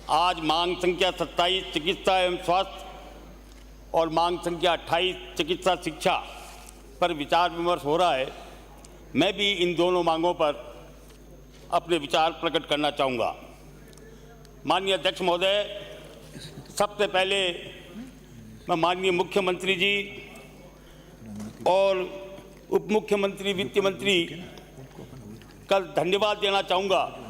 आज मांग संख्या 27 चिकित्सा एवं स्वास्थ्य और मांग संख्या 28 चिकित्सा शिक्षा पर विचार विमर्श हो रहा है। मैं भी इन दोनों मांगों पर अपने विचार प्रकट करना चाहूँगा। माननीय अध्यक्ष महोदय, सबसे पहले मैं माननीय मुख्यमंत्री जी और उप मुख्यमंत्री, वित्त मंत्री का धन्यवाद देना चाहूँगा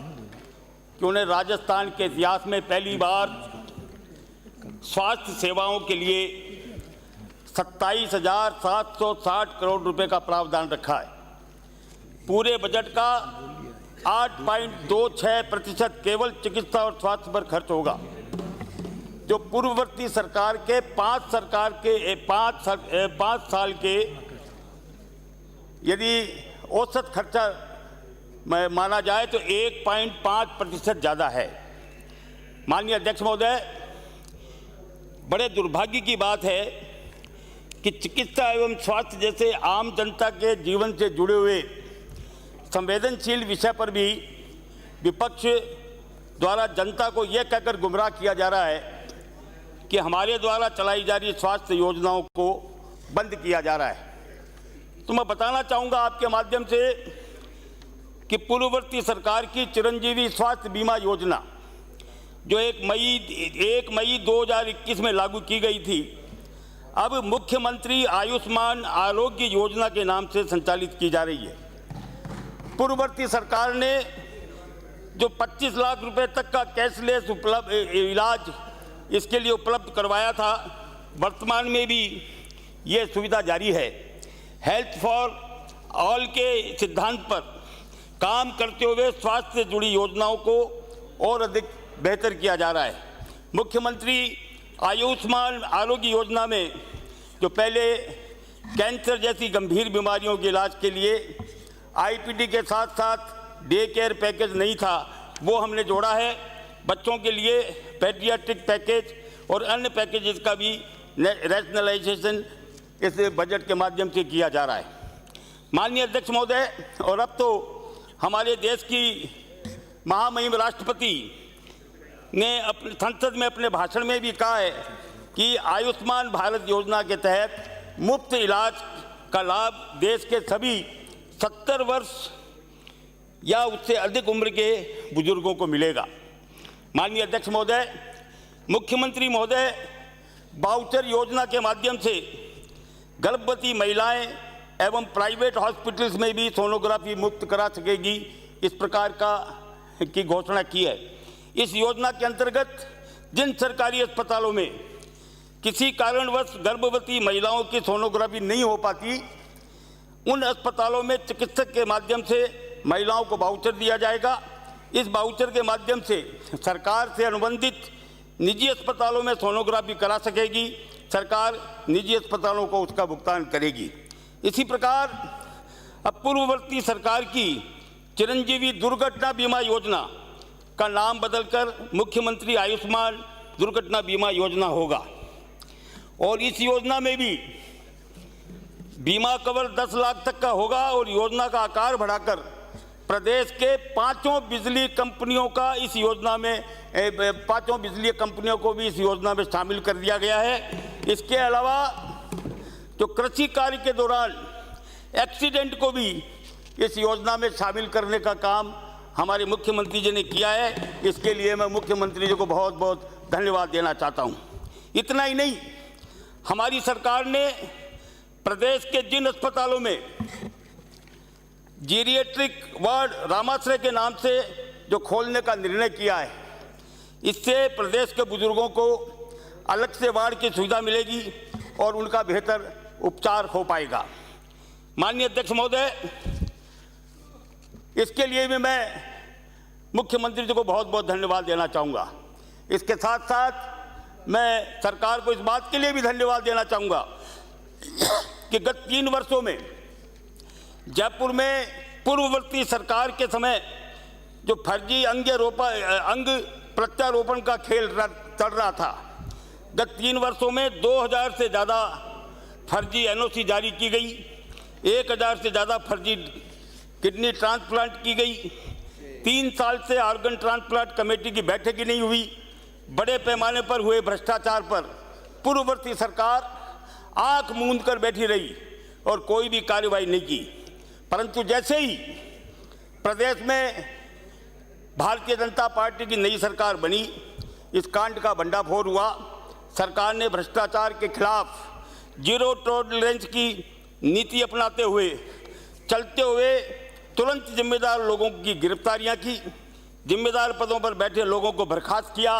कि उन्हें राजस्थान के इतिहास में पहली बार स्वास्थ्य सेवाओं के लिए 27,760 करोड़ रुपए का प्रावधान रखा है। पूरे बजट का 8.26% केवल चिकित्सा और स्वास्थ्य पर खर्च होगा, जो पूर्ववर्ती सरकार के 5 साल के यदि औसत खर्चा माना जाए तो 1.5% ज़्यादा है। माननीय अध्यक्ष महोदय, बड़े दुर्भाग्य की बात है कि चिकित्सा एवं स्वास्थ्य जैसे आम जनता के जीवन से जुड़े हुए संवेदनशील विषय पर भी विपक्ष द्वारा जनता को यह कहकर गुमराह किया जा रहा है कि हमारे द्वारा चलाई जा रही स्वास्थ्य योजनाओं को बंद किया जा रहा है। तो मैं बताना चाहूँगा आपके माध्यम से कि पूर्ववर्ती सरकार की चिरंजीवी स्वास्थ्य बीमा योजना जो 1 मई 2021 में लागू की गई थी, अब मुख्यमंत्री आयुष्मान आरोग्य योजना के नाम से संचालित की जा रही है। पूर्ववर्ती सरकार ने जो 25 लाख रुपए तक का कैशलेस इलाज इसके लिए उपलब्ध करवाया था, वर्तमान में भी ये सुविधा जारी है। हेल्थ फॉर ऑल के सिद्धांत पर काम करते हुए स्वास्थ्य से जुड़ी योजनाओं को और अधिक बेहतर किया जा रहा है। मुख्यमंत्री आयुष्मान आरोग्य योजना में जो पहले कैंसर जैसी गंभीर बीमारियों के इलाज के लिए आईपीडी के साथ साथ डे केयर पैकेज नहीं था, वो हमने जोड़ा है। बच्चों के लिए पेडियाट्रिक पैकेज और अन्य पैकेजेस का भी रैशनलाइजेशन इस बजट के माध्यम से किया जा रहा है। माननीय अध्यक्ष महोदय, और अब तो हमारे देश की महामहिम राष्ट्रपति ने अपने संसद में अपने भाषण में भी कहा है कि आयुष्मान भारत योजना के तहत मुफ्त इलाज का लाभ देश के सभी 70 वर्ष या उससे अधिक उम्र के बुजुर्गों को मिलेगा। माननीय अध्यक्ष महोदय, मुख्यमंत्री महोदय वाउचर योजना के माध्यम से गर्भवती महिलाएं एवं प्राइवेट हॉस्पिटल्स में भी सोनोग्राफी मुफ्त करा सकेगी, इस प्रकार की घोषणा की है। इस योजना के अंतर्गत जिन सरकारी अस्पतालों में किसी कारणवश गर्भवती महिलाओं की सोनोग्राफी नहीं हो पाती, उन अस्पतालों में चिकित्सक के माध्यम से महिलाओं को वाउचर दिया जाएगा। इस वाउचर के माध्यम से सरकार से अनुबंधित निजी अस्पतालों में सोनोग्राफी करा सकेगी, सरकार निजी अस्पतालों को उसका भुगतान करेगी। इसी प्रकार अब पूर्ववर्ती सरकार की चिरंजीवी दुर्घटना बीमा योजना का नाम बदलकर मुख्यमंत्री आयुष्मान दुर्घटना बीमा योजना होगा, और इस योजना में भी बीमा कवर 10 लाख तक का होगा और योजना का आकार बढ़ाकर प्रदेश के 5 बिजली कंपनियों का इस योजना में 5 बिजली कंपनियों को भी इस योजना में शामिल कर दिया गया है। इसके अलावा जो कृषि कार्य के दौरान एक्सीडेंट को भी इस योजना में शामिल करने का काम हमारे मुख्यमंत्री जी ने किया है। इसके लिए मैं मुख्यमंत्री जी को बहुत बहुत धन्यवाद देना चाहता हूँ। इतना ही नहीं, हमारी सरकार ने प्रदेश के जिन अस्पतालों में जीरिएट्रिक वार्ड रामाश्रय के नाम से जो खोलने का निर्णय किया है, इससे प्रदेश के बुजुर्गों को अलग से वार्ड की सुविधा मिलेगी और उनका बेहतर उपचार हो पाएगा। माननीय अध्यक्ष महोदय, इसके लिए भी मैं मुख्यमंत्री जी को बहुत बहुत धन्यवाद देना चाहूँगा। इसके साथ साथ मैं सरकार को इस बात के लिए भी धन्यवाद देना चाहूँगा कि गत 3 वर्षों में जयपुर में पूर्ववर्ती सरकार के समय जो फर्जी अंग प्रत्यारोपण का खेल चल रहा था, गत 3 वर्षों में 2000 से ज़्यादा फर्जी एनओसी जारी की गई, 1000 से ज़्यादा फर्जी किडनी ट्रांसप्लांट की गई, 3 साल से ऑर्गन ट्रांसप्लांट कमेटी की बैठक ही नहीं हुई, बड़े पैमाने पर हुए भ्रष्टाचार पर पूर्ववर्ती सरकार आंख मूंद कर बैठी रही और कोई भी कार्रवाई नहीं की। परंतु जैसे ही प्रदेश में भारतीय जनता पार्टी की नई सरकार बनी, इस कांड का भंडाफोड़ हुआ। सरकार ने भ्रष्टाचार के खिलाफ जीरो टॉलरेंस की नीति अपनाते हुए चलते हुए तुरंत जिम्मेदार लोगों की गिरफ्तारियां की, जिम्मेदार पदों पर बैठे लोगों को बर्खास्त किया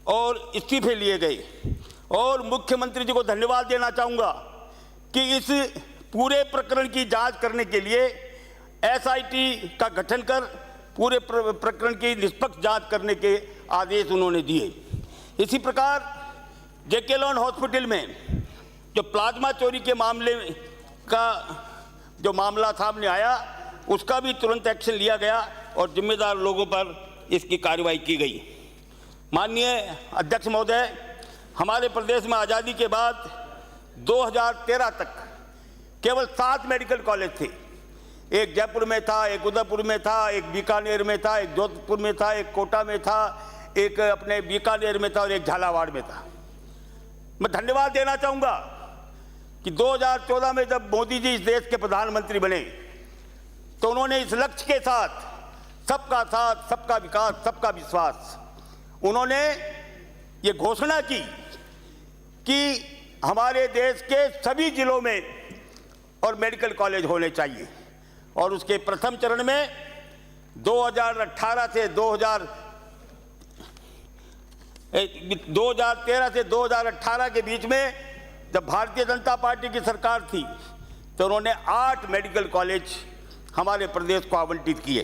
और इस्तीफे लिए गए। और मुख्यमंत्री जी को धन्यवाद देना चाहूँगा कि इस पूरे प्रकरण की जांच करने के लिए एसआईटी का गठन कर पूरे प्रकरण की निष्पक्ष जांच करने के आदेश उन्होंने दिए। इसी प्रकार जेके लॉन हॉस्पिटल में जो प्लाज्मा चोरी के मामले का जो मामला सामने आया, उसका भी तुरंत एक्शन लिया गया और जिम्मेदार लोगों पर इसकी कार्रवाई की गई। माननीय अध्यक्ष महोदय, हमारे प्रदेश में आज़ादी के बाद 2013 तक केवल 7 मेडिकल कॉलेज थे। एक जयपुर में था, एक उदयपुर में था, एक बीकानेर में था, एक जोधपुर में था, एक कोटा में था, एक अपने बीकानेर में था और एक झालावाड़ में था। मैं धन्यवाद देना चाहूँगा कि 2014 में जब मोदी जी इस देश के प्रधानमंत्री बने तो उन्होंने इस लक्ष्य के साथ सबका विकास, सबका विश्वास, उन्होंने ये घोषणा की कि हमारे देश के सभी जिलों में और मेडिकल कॉलेज होने चाहिए। और उसके प्रथम चरण में 2013 से 2018 के बीच में जब भारतीय जनता पार्टी की सरकार थी तो उन्होंने 8 मेडिकल कॉलेज हमारे प्रदेश को आवंटित किए।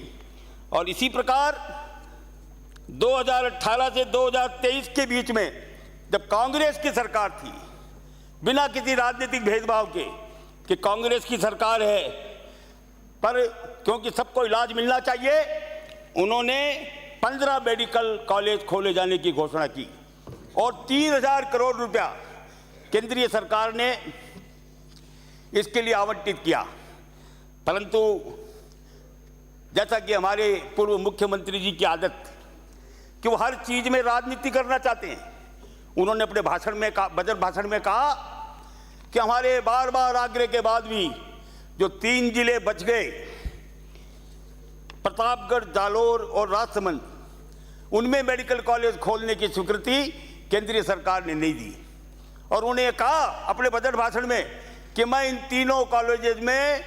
और इसी प्रकार 2018 से 2023 के बीच में जब कांग्रेस की सरकार थी, बिना किसी राजनीतिक भेदभाव के कि कांग्रेस की सरकार है पर क्योंकि सबको इलाज मिलना चाहिए, उन्होंने 15 मेडिकल कॉलेज खोले जाने की घोषणा की और 3000 करोड़ रुपया केंद्रीय सरकार ने इसके लिए आवंटित किया। परंतु जैसा कि हमारे पूर्व मुख्यमंत्री जी की आदत कि वो हर चीज में राजनीति करना चाहते हैं, उन्होंने अपने भाषण में कहा, बजट भाषण में कहा कि हमारे बार बार आग्रह के बाद भी जो 3 जिले बच गए, प्रतापगढ़, जालोर और राजसमंद, उनमें मेडिकल कॉलेज खोलने की स्वीकृति केंद्रीय सरकार ने नहीं दी। और उन्होंने कहा अपने बजट भाषण में कि मैं इन तीनों कॉलेजेस में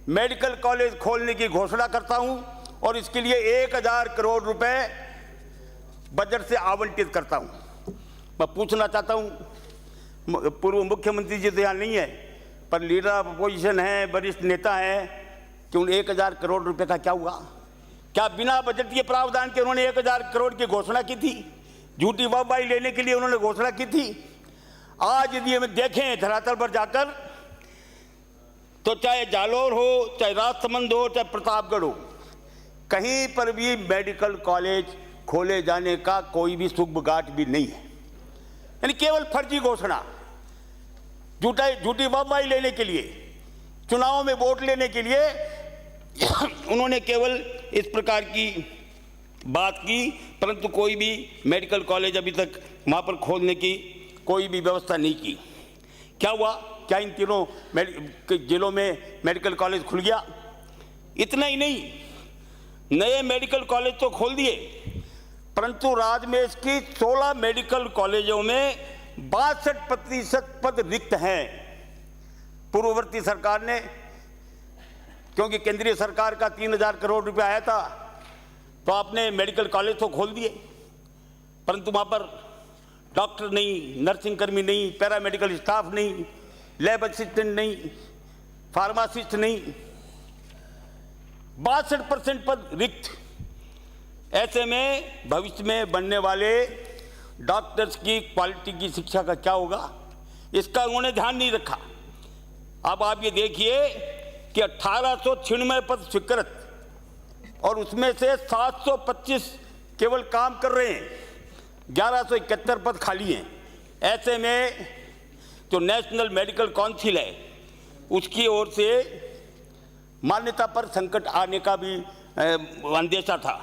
मेडिकल कॉलेज खोलने की घोषणा करता हूं और इसके लिए 1000 करोड़ रुपए बजट से आवंटित करता हूं। मैं पूछना चाहता हूं, पूर्व मुख्यमंत्री जी तो यहाँ नहीं है पर लीडर ऑफ अपोजिशन है, वरिष्ठ नेता हैं, कि उन 1000 करोड़ रुपए का क्या हुआ? क्या बिना बजटीय प्रावधान के उन्होंने 1000 करोड़ की घोषणा की थी? झूठी वाहवाही लेने के लिए उन्होंने घोषणा की थी। आज यदि हम देखें धरातल पर जाकर तो चाहे जालोर हो, चाहे राजसमंद हो, चाहे प्रतापगढ़ हो, कहीं पर भी मेडिकल कॉलेज खोले जाने का कोई भी शुभ गांठ भी नहीं है। यानी केवल फर्जी घोषणा, झूठी वाहवाही लेने के लिए, चुनाव में वोट लेने के लिए उन्होंने केवल इस प्रकार की बात की, परंतु कोई भी मेडिकल कॉलेज अभी तक वहाँ पर खोलने की कोई भी व्यवस्था नहीं की। क्या हुआ? क्या इन तीनों जिलों में मेडिकल कॉलेज खुल गया? इतना ही नहीं, नए मेडिकल कॉलेज तो खोल दिए, परंतु राज्य में इसकी 16 मेडिकल कॉलेजों में 62% पद रिक्त हैं। पूर्ववर्ती सरकार ने, क्योंकि केंद्रीय सरकार का 3000 करोड़ रुपया आया था, तो आपने मेडिकल कॉलेज तो खोल दिए, परंतु वहाँ पर डॉक्टर नहीं, नर्सिंग कर्मी नहीं, पैरामेडिकल स्टाफ नहीं, लैब असिस्टेंट नहीं, फार्मासिस्ट नहीं, 62% पद रिक्त। ऐसे में भविष्य में बनने वाले डॉक्टर्स की क्वालिटी की शिक्षा का क्या होगा, इसका उन्होंने ध्यान नहीं रखा। अब आप ये देखिए कि 1896 पद स्वीकृत और उसमें से 725 केवल काम कर रहे हैं, 1171 पद खाली हैं। ऐसे में जो नेशनल मेडिकल काउंसिल है उसकी ओर से मान्यता पर संकट आने का भी अंदेशा था।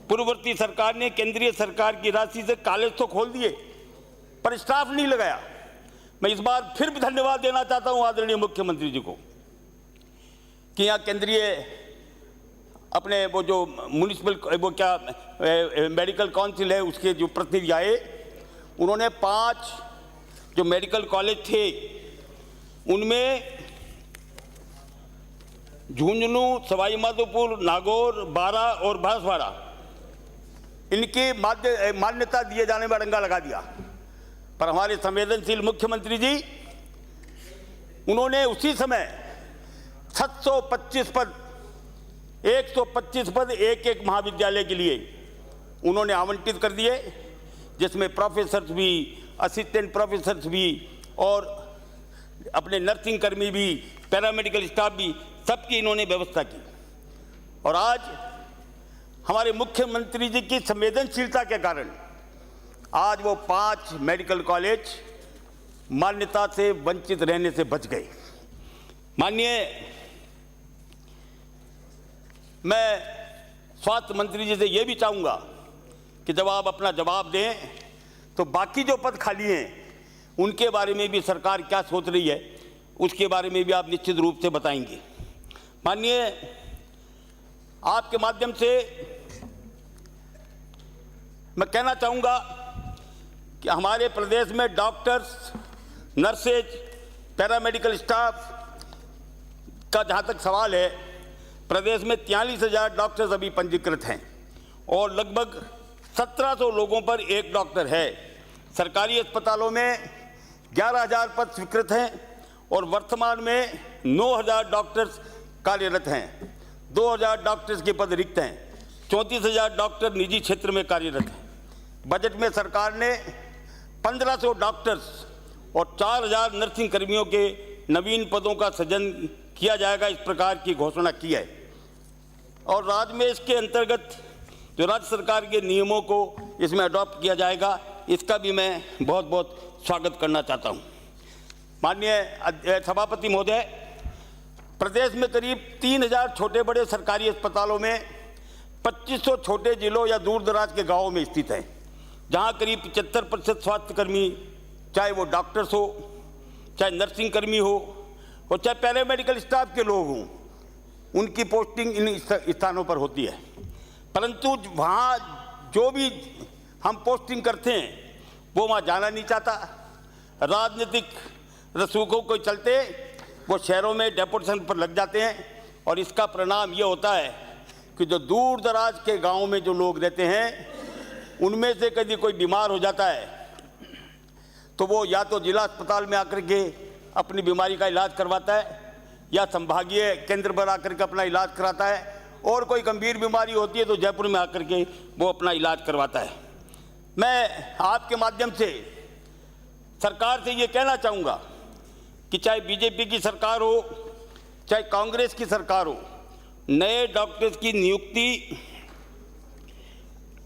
पूर्ववर्ती सरकार ने केंद्रीय सरकार की राशि से कॉलेज तो खोल दिए पर स्टाफ नहीं लगाया। मैं इस बार फिर भी धन्यवाद देना चाहता हूं आदरणीय मुख्यमंत्री जी को कि यहाँ केंद्रीय अपने वो जो म्युनिसिपल वो क्या मेडिकल काउंसिल है उसके जो प्रतिनिधि आए, उन्होंने 5 जो मेडिकल कॉलेज थे उनमें झुंझुनू, सवाई माधोपुर, नागौर, बारा और बांसवाड़ा इनकी मान्यता दिए जाने में अड़ंगा लगा दिया। पर हमारे संवेदनशील मुख्यमंत्री जी उन्होंने उसी समय 725 पद 125 पद एक महाविद्यालय के लिए उन्होंने आवंटित कर दिए, जिसमें प्रोफेसर्स भी, असिस्टेंट प्रोफेसर्स भी और अपने नर्सिंग कर्मी भी, पैरामेडिकल स्टाफ भी, सबकी इन्होंने व्यवस्था की। और आज हमारे मुख्यमंत्री जी की संवेदनशीलता के कारण आज वो 5 मेडिकल कॉलेज मान्यता से वंचित रहने से बच गए। माननीय, मैं स्वास्थ्य मंत्री जी से ये भी चाहूँगा कि जब आप अपना जवाब दें तो बाकी जो पद खाली हैं उनके बारे में भी सरकार क्या सोच रही है उसके बारे में भी आप निश्चित रूप से बताएंगे। माननीय, आपके माध्यम से मैं कहना चाहूँगा कि हमारे प्रदेश में डॉक्टर्स, नर्सेज, पैरामेडिकल स्टाफ का जहाँ तक सवाल है, प्रदेश में 43,000 डॉक्टर्स अभी पंजीकृत हैं और लगभग 1700 लोगों पर एक डॉक्टर है। सरकारी अस्पतालों में 11,000 पद स्वीकृत हैं और वर्तमान में 9,000 डॉक्टर्स कार्यरत हैं। 2,000 डॉक्टर्स के पद रिक्त हैं। 34,000 डॉक्टर निजी क्षेत्र में कार्यरत हैं। बजट में सरकार ने 1,500 डॉक्टर्स और 4,000 नर्सिंग कर्मियों के नवीन पदों का सृजन किया जाएगा, इस प्रकार की घोषणा की है। और राज्य में इसके अंतर्गत जो राज्य सरकार के नियमों को इसमें अडॉप्ट किया जाएगा, इसका भी मैं बहुत बहुत स्वागत करना चाहता हूँ। माननीय सभापति महोदय, प्रदेश में करीब 3,000 छोटे बड़े सरकारी अस्पतालों में 2500 छोटे जिलों या दूर दराज के गांवों में स्थित हैं, जहां करीब 75% स्वास्थ्यकर्मी, चाहे वो डॉक्टर्स हो, चाहे नर्सिंग कर्मी हो और चाहे पैरामेडिकल स्टाफ के लोग हों, उनकी पोस्टिंग इन स्थानों पर होती है। परंतु वहाँ जो भी हम पोस्टिंग करते हैं वो वहाँ जाना नहीं चाहता। राजनीतिक रसूखों के चलते वो शहरों में डेपुटेशन पर लग जाते हैं और इसका परिणाम ये होता है कि जो दूर दराज के गांव में जो लोग रहते हैं उनमें से कभी कोई बीमार हो जाता है तो वो या तो जिला अस्पताल में आकर के अपनी बीमारी का इलाज करवाता है या संभागीय केंद्र पर आकर के अपना इलाज कराता है, और कोई गंभीर बीमारी होती है तो जयपुर में आकर के वो अपना इलाज करवाता है। मैं आपके माध्यम से सरकार से ये कहना चाहूँगा कि चाहे बीजेपी की सरकार हो चाहे कांग्रेस की सरकार हो, नए डॉक्टर्स की नियुक्ति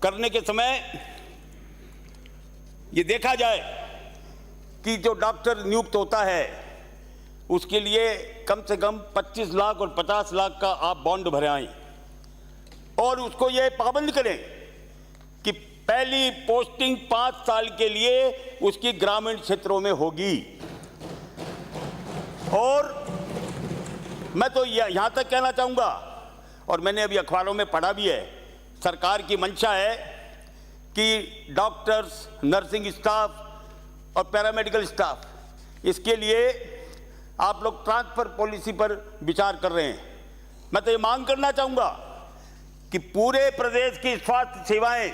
करने के समय ये देखा जाए कि जो डॉक्टर नियुक्त होता है उसके लिए कम से कम 25 लाख और 50 लाख का आप बॉन्ड भरे आएं और उसको ये पाबंद करें कि पहली पोस्टिंग 5 साल के लिए उसकी ग्रामीण क्षेत्रों में होगी। और मैं तो यहां तक कहना चाहूंगा, और मैंने अभी अखबारों में पढ़ा भी है, सरकार की मंशा है कि डॉक्टर्स, नर्सिंग स्टाफ और पैरामेडिकल स्टाफ, इसके लिए आप लोग ट्रांसफर पॉलिसी पर विचार कर रहे हैं। मैं तो ये मांग करना चाहूंगा कि पूरे प्रदेश की स्वास्थ्य सेवाएं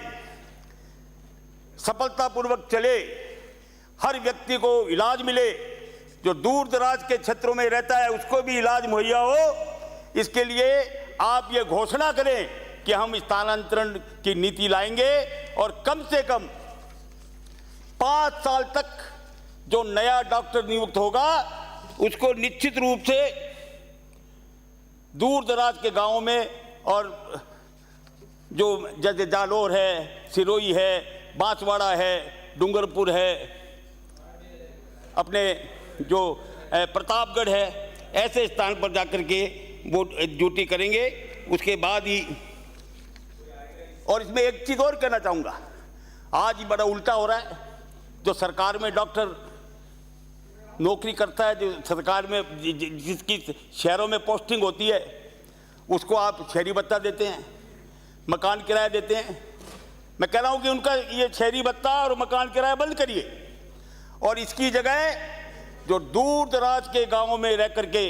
सफलतापूर्वक चले, हर व्यक्ति को इलाज मिले, जो दूर दराज के क्षेत्रों में रहता है उसको भी इलाज मुहैया हो। इसके लिए आप ये घोषणा करें कि हम स्थानांतरण की नीति लाएंगे और कम से कम 5 साल तक जो नया डॉक्टर नियुक्त होगा उसको निश्चित रूप से दूर दराज के गांवों में, और जो जैसे जालोर है, सिरोही है, बांसवाड़ा है, डूंगरपुर है, अपने जो प्रतापगढ़ है, ऐसे स्थान पर जाकर के वो ड्यूटी करेंगे। उसके बाद ही और इसमें एक चीज़ और कहना चाहूँगा, आज ही बड़ा उल्टा हो रहा है। जो सरकार में डॉक्टर नौकरी करता है, जो सरकार में जिसकी शहरों में पोस्टिंग होती है, उसको आप शहरी भत्ता देते हैं, मकान किराया देते हैं। मैं कह रहा हूँ कि उनका ये शहरी भत्ता और मकान किराया बंद करिए, और इसकी जगह जो दूर दराज के गाँवों में रह करके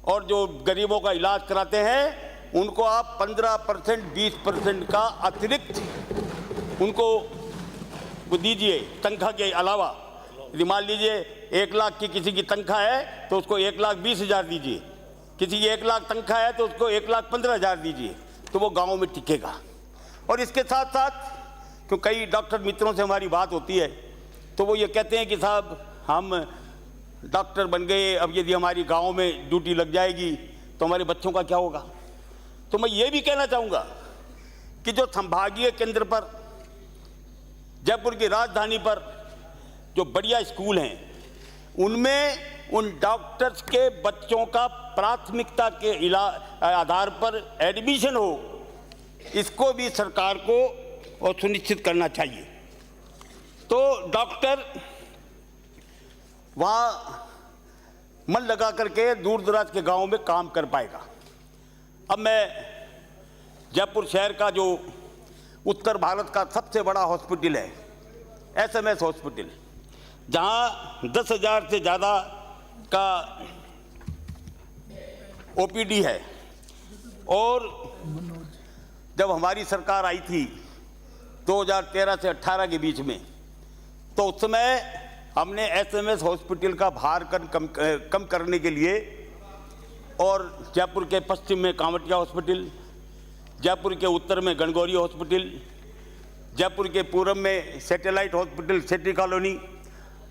और जो गरीबों का इलाज कराते हैं, उनको आप 15% 20% का अतिरिक्त उनको दीजिए तनख्वाह के अलावा। यदि मान लीजिए 1 लाख की किसी की तनख्वाह है तो उसको 1,20,000 दीजिए, किसी की 1 लाख तनख्वाह है तो उसको 1,15,000 दीजिए, तो वो गाँव में टिकेगा। और इसके साथ साथ तो कई डॉक्टर मित्रों से हमारी बात होती है तो वो ये कहते हैं कि साहब हम डॉक्टर बन गए, अब यदि हमारी गाँव में ड्यूटी लग जाएगी तो हमारे बच्चों का क्या होगा। तो मैं ये भी कहना चाहूँगा कि जो संभागीय केंद्र पर, जयपुर की राजधानी पर जो बढ़िया स्कूल हैं, उनमें उन डॉक्टर्स के बच्चों का प्राथमिकता के आधार पर एडमिशन हो, इसको भी सरकार को और सुनिश्चित करना चाहिए। तो डॉक्टर वहाँ मन लगा करके दूर दराज के गांवों में काम कर पाएगा। अब मैं जयपुर शहर का जो उत्तर भारत का सबसे बड़ा हॉस्पिटल है, SMS हॉस्पिटल, जहाँ 10,000 से ज़्यादा का OPD है, और जब हमारी सरकार आई थी 2013 से 18 के बीच में, तो उस समय हमने SMS हॉस्पिटल का भार कम करने के लिए, और जयपुर के पश्चिम में कांवटिया हॉस्पिटल, जयपुर के उत्तर में गणगौरी हॉस्पिटल, जयपुर के पूर्व में सैटेलाइट हॉस्पिटल सिटी कॉलोनी,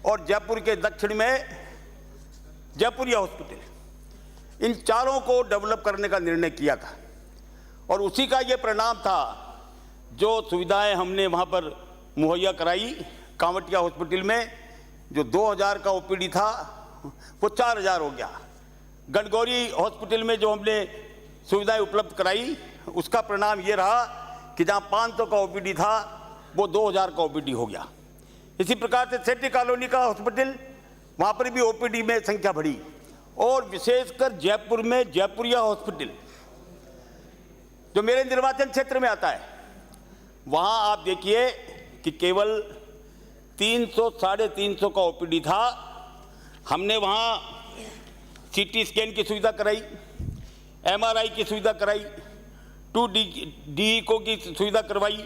और जयपुर के दक्षिण में जयपुरिया हॉस्पिटल, इन चारों को डेवलप करने का निर्णय किया था। और उसी का ये परिणाम था, जो सुविधाएं हमने वहाँ पर मुहैया कराई। कांवटिया हॉस्पिटल में जो 2,000 का OPD था वो 4,000 हो गया। गणगौरी हॉस्पिटल में जो हमने सुविधाएं उपलब्ध कराई, उसका परिणाम ये रहा कि जहाँ 500 का OPD था वो 2,000 का OPD हो गया। इसी प्रकार से सिटी कॉलोनी का हॉस्पिटल, वहाँ पर भी OPD में संख्या बढ़ी, और विशेषकर जयपुर में जयपुरिया हॉस्पिटल जो मेरे निर्वाचन क्षेत्र में आता है, वहाँ आप देखिए कि केवल 300 साढ़े 300 का OPD था। हमने वहाँ CT स्कैन की सुविधा कराई, MRI की सुविधा कराई, 2D की सुविधा करवाई,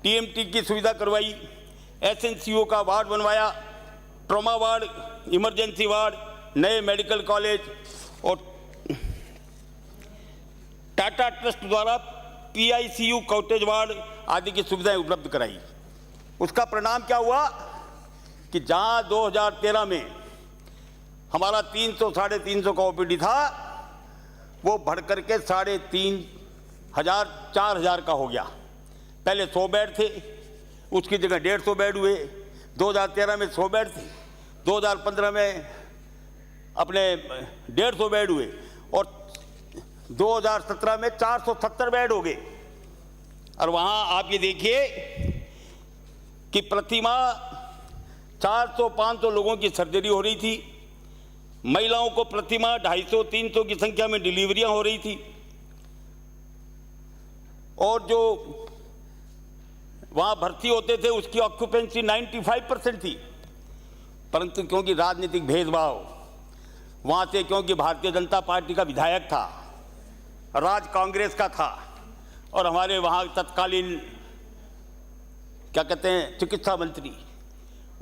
TMT की सुविधा करवाई, SNCO का वार्ड बनवाया, ट्रॉमा वार्ड, इमरजेंसी वार्ड, नए मेडिकल कॉलेज, और टाटा ट्रस्ट द्वारा PICU कॉटेज वार्ड आदि की सुविधाएं उपलब्ध कराई। उसका परिणाम क्या हुआ कि जहां 2013 में हमारा 300 साढ़े 300 का OPD था, वो बढ़ करके 3,500 4,000 का हो गया। पहले 100 बेड थे, उसकी जगह 150 बेड हुए। 2013 में 100 बेड थे, 2015 में अपने 150 बेड हुए, और 2017 में 470 बेड हो गए। और वहाँ आप ये देखिए कि प्रतिमाह 400-500 लोगों की सर्जरी हो रही थी, महिलाओं को प्रतिमाह 250-300 की संख्या में डिलीवरियां हो रही थी, और जो वहाँ भर्ती होते थे उसकी ऑक्यूपेंसी 95% थी। परंतु क्योंकि राजनीतिक भेदभाव वहाँ से, क्योंकि भारतीय जनता पार्टी का विधायक था, राज कांग्रेस का था, और हमारे वहाँ तत्कालीन क्या कहते हैं चिकित्सा मंत्री,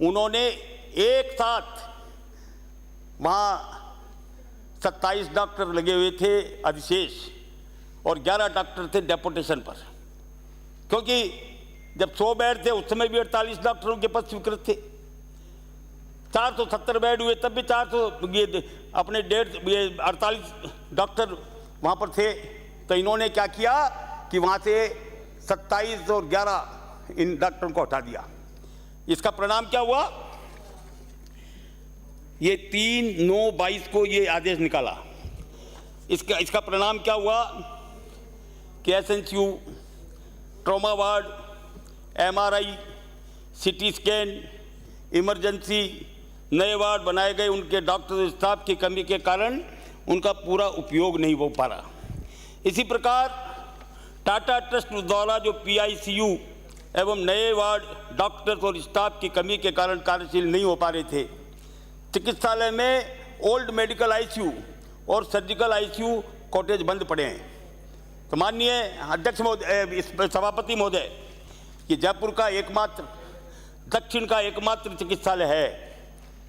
उन्होंने एक साथ वहाँ 27 डॉक्टर लगे हुए थे अधिशेष, और 11 डॉक्टर थे डेपुटेशन पर। क्योंकि जब 100 बेड थे उस समय भी 48 डॉक्टरों के पद स्वीकृत थे। 470 बेड हुए तब भी 400 ये अपने 48 डॉक्टर वहाँ पर थे। तो इन्होंने क्या किया कि वहाँ से 27 और 11 इन डॉक्टरों को हटा दिया। इसका परिणाम क्या हुआ, ये 3/9/22 को ये आदेश निकाला। इसका परिणाम क्या हुआ कि SNCU trauma ward, MRI, CT scan, emergency, नए वार्ड बनाए गए, उनके डॉक्टर स्टाफ की कमी के कारण उनका पूरा उपयोग नहीं हो पा रहा। इसी प्रकार टाटा ट्रस्ट द्वारा जो PICU एवं नए वार्ड डॉक्टर्स और स्टाफ की कमी के कारण कार्यशील नहीं हो पा रहे थे। चिकित्सालय में ओल्ड मेडिकल ICU और सर्जिकल ICU कॉटेज बंद पड़े हैं। तो माननीय अध्यक्ष महोदय, सभापति महोदय, कि जयपुर का एकमात्र, दक्षिण का एकमात्र चिकित्सालय है,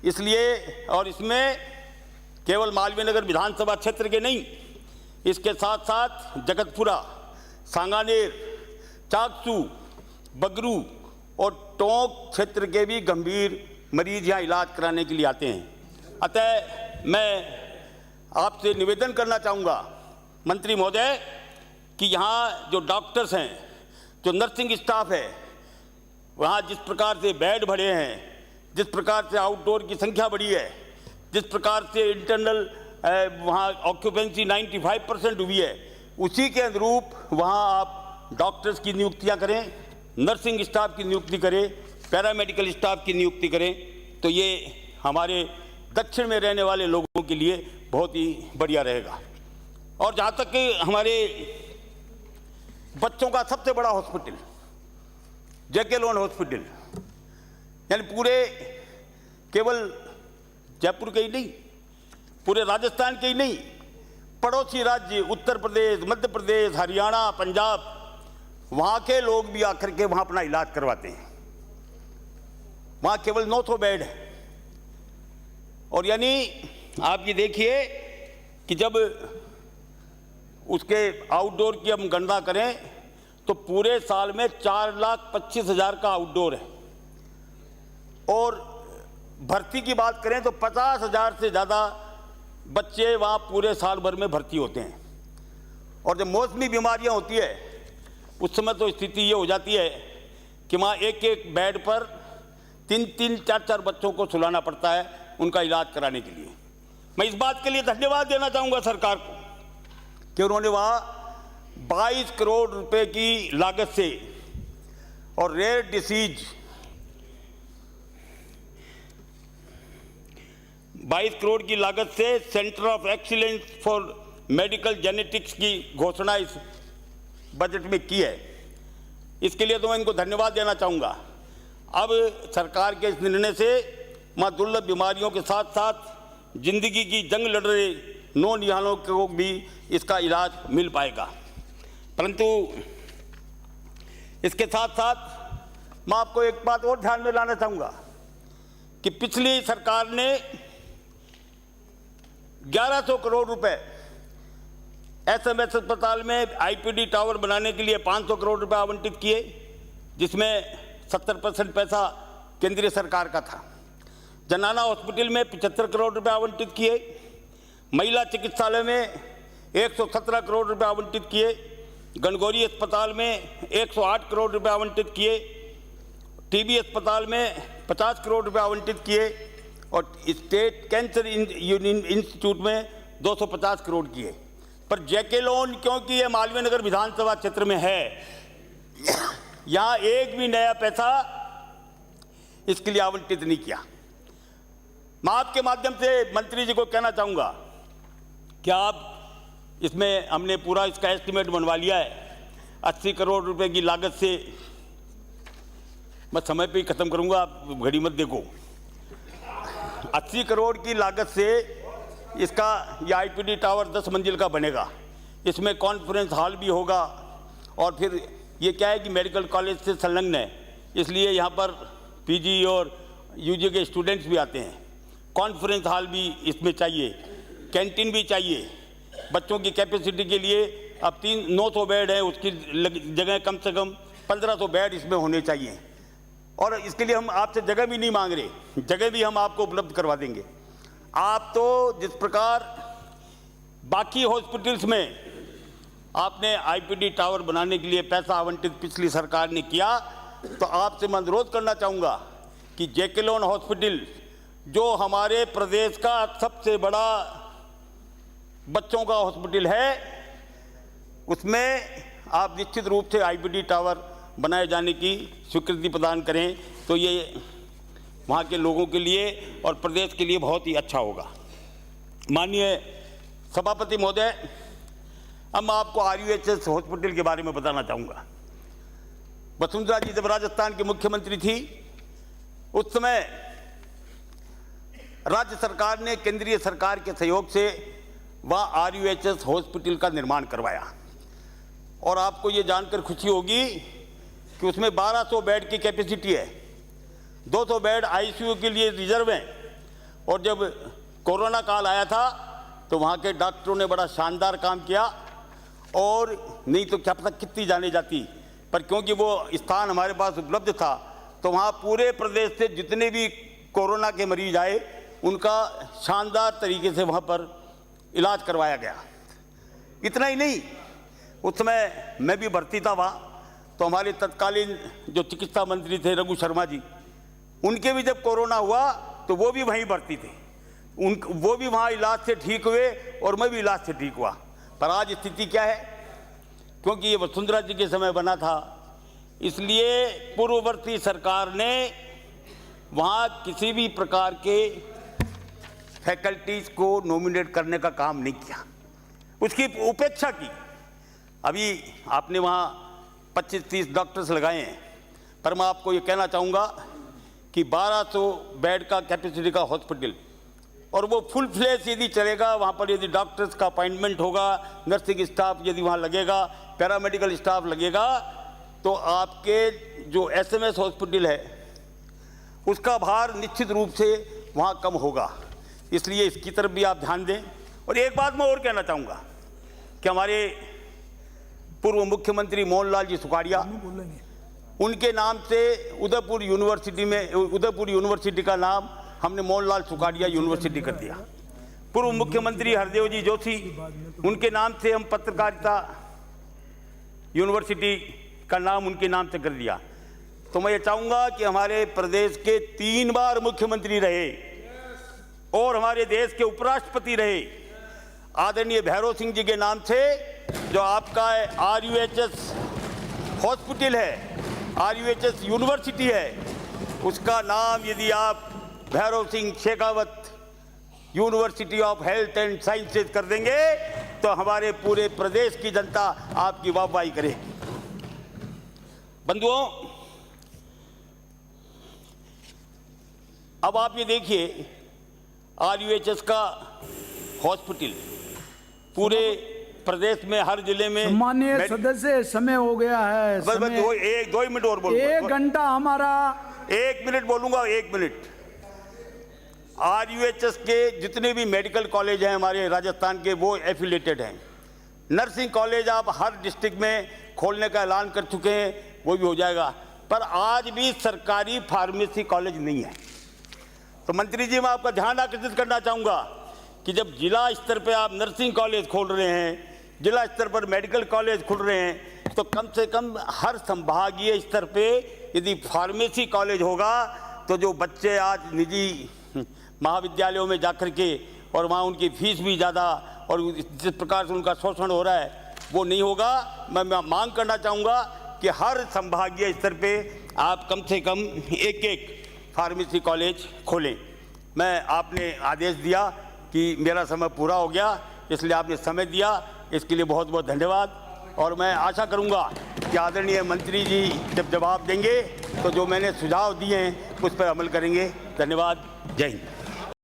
इसलिए और इसमें केवल मालवीय नगर विधानसभा क्षेत्र के नहीं, इसके साथ साथ जगतपुरा, सांगानेर, चाकसू, बगरू और टोंक क्षेत्र के भी गंभीर मरीज यहाँ इलाज कराने के लिए आते हैं। अतः मैं आपसे निवेदन करना चाहूँगा मंत्री महोदय कि यहाँ जो डॉक्टर्स हैं, जो नर्सिंग स्टाफ है, वहाँ जिस प्रकार से बेड बढ़े हैं, जिस प्रकार से आउटडोर की संख्या बढ़ी है, जिस प्रकार से इंटरनल वहाँ ऑक्यूपेंसी 95% हुई है, उसी के अनुरूप वहाँ आप डॉक्टर्स की नियुक्तियाँ करें, नर्सिंग स्टाफ की नियुक्ति करें, पैरामेडिकल स्टाफ की नियुक्ति करें, तो ये हमारे दक्षिण में रहने वाले लोगों के लिए बहुत ही बढ़िया रहेगा। और जहाँ तक कि हमारे बच्चों का सबसे बड़ा हॉस्पिटल JK लोन हॉस्पिटल, यानी पूरे केवल जयपुर के ही नहीं, पूरे राजस्थान के ही नहीं, पड़ोसी राज्य उत्तर प्रदेश, मध्य प्रदेश, हरियाणा, पंजाब, वहाँ के लोग भी आकर के वहाँ अपना इलाज करवाते हैं। वहाँ केवल 900 बेड है। और यानी आप ये देखिए कि जब उसके आउटडोर की हम गणना करें तो पूरे साल में 4,25,000 का आउटडोर है, और भर्ती की बात करें तो 50,000 से ज़्यादा बच्चे वहाँ पूरे साल भर में भर्ती होते हैं। और जब मौसमी बीमारियाँ होती है उस समय तो स्थिति ये हो जाती है कि वहाँ एक एक बेड पर 3-3, 4-4 बच्चों को सुलाना पड़ता है उनका इलाज कराने के लिए। मैं इस बात के लिए धन्यवाद देना चाहूँगा सरकार को कि उन्होंने वहाँ 22 करोड़ रुपए की लागत से और रेयर डिसीज 22 करोड़ की लागत से centre of excellence for medical genetics की घोषणा इस बजट में की है। इसके लिए तो मैं इनको धन्यवाद देना चाहूँगा। अब सरकार के इस निर्णय से माँ दुर्लभ बीमारियों के साथ साथ जिंदगी की जंग लड़ रहे नौनिहालों को भी इसका इलाज मिल पाएगा। परंतु इसके साथ साथ मैं आपको एक बात और ध्यान में लाना चाहूँगा कि पिछली सरकार ने 1100 करोड़ रुपए SMS अस्पताल में IPD टावर बनाने के लिए 500 करोड़ रुपए आवंटित किए, जिसमें 70% पैसा केंद्रीय सरकार का था। जनाना हॉस्पिटल में 75 करोड़ रुपए आवंटित किए, महिला चिकित्सालय में 117 करोड़ रुपए आवंटित किए, गणगौरी अस्पताल में 108 करोड़ रुपए आवंटित किए, TB अस्पताल में 50 करोड़ रुपए आवंटित किए और स्टेट कैंसर इंस्टीट्यूट में 250 करोड़ किए। पर JK लोन क्योंकि ये मालवीय नगर विधानसभा क्षेत्र में है, यहाँ एक भी नया पैसा इसके लिए आवंटित नहीं किया। मैं आपके माध्यम से मंत्री जी को कहना चाहूँगा कि आप इसमें हमने पूरा इसका एस्टिमेट बनवा लिया है 80 करोड़ रुपए की लागत से। मैं समय पे ही ख़त्म करूँगा, आप घड़ी मत देखो। 80 करोड़ की लागत से इसका ये IPD टावर 10 मंजिल का बनेगा। इसमें कॉन्फ्रेंस हॉल भी होगा और फिर ये क्या है कि मेडिकल कॉलेज से संलग्न है, इसलिए यहाँ पर PG और UG के स्टूडेंट्स भी आते हैं। कॉन्फ्रेंस हॉल भी इसमें चाहिए, कैंटीन भी चाहिए। बच्चों की कैपेसिटी के लिए अब 900 बेड है, उसकी जगह कम से कम 1500 बेड इसमें होने चाहिए। और इसके लिए हम आपसे जगह भी नहीं मांग रहे, जगह भी हम आपको उपलब्ध करवा देंगे। आप तो जिस प्रकार बाकी हॉस्पिटल्स में आपने IPD टावर बनाने के लिए पैसा आवंटित पिछली सरकार ने किया, तो आपसे मैं अनुरोध करना चाहूँगा कि JK लोन हॉस्पिटल जो हमारे प्रदेश का सबसे बड़ा बच्चों का हॉस्पिटल है, उसमें आप निश्चित रूप से आईपीडी टावर बनाए जाने की स्वीकृति प्रदान करें तो ये वहाँ के लोगों के लिए और प्रदेश के लिए बहुत ही अच्छा होगा। माननीय सभापति महोदय, अब मैं आपको RUHS हॉस्पिटल के बारे में बताना चाहूँगा। वसुंधरा जी जब राजस्थान की मुख्यमंत्री थी, उस समय राज्य सरकार ने केंद्रीय सरकार के सहयोग से वहाँ RUHS हॉस्पिटल का निर्माण करवाया। और आपको ये जानकर खुशी होगी कि उसमें 1200 बेड की कैपेसिटी है, 200 बेड ICU के लिए रिजर्व हैं। और जब कोरोना काल आया था तो वहाँ के डॉक्टरों ने बड़ा शानदार काम किया, और नहीं तो क्या पता कितनी जाने जाती, पर क्योंकि वो स्थान हमारे पास उपलब्ध था तो वहाँ पूरे प्रदेश से जितने भी कोरोना के मरीज आए उनका शानदार तरीके से वहाँ पर इलाज करवाया गया। इतना ही नहीं, उस समय मैं भी भर्ती था वहाँ, तो हमारे तत्कालीन जो चिकित्सा मंत्री थे रघु शर्मा जी, उनके भी जब कोरोना हुआ तो वो भी वहीं भर्ती थे, वो भी वहाँ इलाज से ठीक हुए और मैं भी इलाज से ठीक हुआ। पर आज स्थिति क्या है, क्योंकि ये वसुंधरा जी के समय बना था, इसलिए पूर्ववर्ती सरकार ने वहाँ किसी भी प्रकार के फैकल्टीज को नॉमिनेट करने का काम नहीं किया, उसकी उपेक्षा की। अभी आपने वहाँ 25-30 डॉक्टर्स लगाए हैं, पर मैं आपको ये कहना चाहूँगा कि 1200 बेड का कैपेसिटी का हॉस्पिटल, और वो फुल फ्लेश यदि चलेगा, वहाँ पर यदि डॉक्टर्स का अपॉइंटमेंट होगा, नर्सिंग स्टाफ यदि वहाँ लगेगा, पैरामेडिकल स्टाफ लगेगा, तो आपके जो SMS हॉस्पिटल है उसका भार निश्चित रूप से वहाँ कम होगा। इसलिए इसकी तरफ भी आप ध्यान दें। और एक बात मैं और कहना चाहूँगा कि हमारे पूर्व मुख्यमंत्री मोहनलाल जी सुखाड़िया, उनके नाम से उदयपुर यूनिवर्सिटी का नाम हमने मोहनलाल सुखाड़िया यूनिवर्सिटी कर दिया। पूर्व मुख्यमंत्री हरदेव जी जोशी, उनके नाम से हम पत्रकारिता यूनिवर्सिटी का नाम उनके नाम से कर दिया। तो मैं ये चाहूँगा कि हमारे प्रदेश के 3 बार मुख्यमंत्री रहे और हमारे देश के उपराष्ट्रपति रहे आदरणीय भैरव सिंह जी के नाम से जो आपका RUHS हॉस्पिटल है, RUHS यूनिवर्सिटी है, उसका नाम यदि आप Bhairav Singh Shekhawat university of health and sciences कर देंगे तो हमारे पूरे प्रदेश की जनता आपकी वाहवाही करेगी। बंधुओं, अब आप ये देखिए, RUHS का हॉस्पिटल पूरे प्रदेश में हर जिले में। माननीय सदस्य, समय हो गया है। बस 2 मिनट और बोलूंगा। 1 घंटा हमारा। 1 मिनट बोलूंगा, 1 मिनट। RUHS के जितने भी मेडिकल कॉलेज हैं हमारे राजस्थान के, वो एफिलेटेड हैं। नर्सिंग कॉलेज आप हर डिस्ट्रिक्ट में खोलने का ऐलान कर चुके हैं, वो भी हो जाएगा। पर आज भी सरकारी फार्मेसी कॉलेज नहीं है। तो मंत्री जी, मैं आपका ध्यान आकर्षित करना चाहूँगा कि जब जिला स्तर पे आप नर्सिंग कॉलेज खोल रहे हैं, जिला स्तर पर मेडिकल कॉलेज खुल रहे हैं, तो कम से कम हर संभागीय स्तर पे यदि फार्मेसी कॉलेज होगा तो जो बच्चे आज निजी महाविद्यालयों में जाकर के, और वहाँ उनकी फीस भी ज़्यादा और जिस प्रकार से उनका शोषण हो रहा है, वो नहीं होगा। मैं मांग करना चाहूँगा कि हर संभागीय स्तर पे आप कम से कम 1 फार्मेसी कॉलेज खोलें। मैं आपने आदेश दिया कि मेरा समय पूरा हो गया, इसलिए आपने समय दिया, इसके लिए बहुत बहुत धन्यवाद। और मैं आशा करूंगा कि आदरणीय मंत्री जी जब जवाब देंगे तो जो मैंने सुझाव दिए हैं उस पर अमल करेंगे। धन्यवाद। जय हिंद।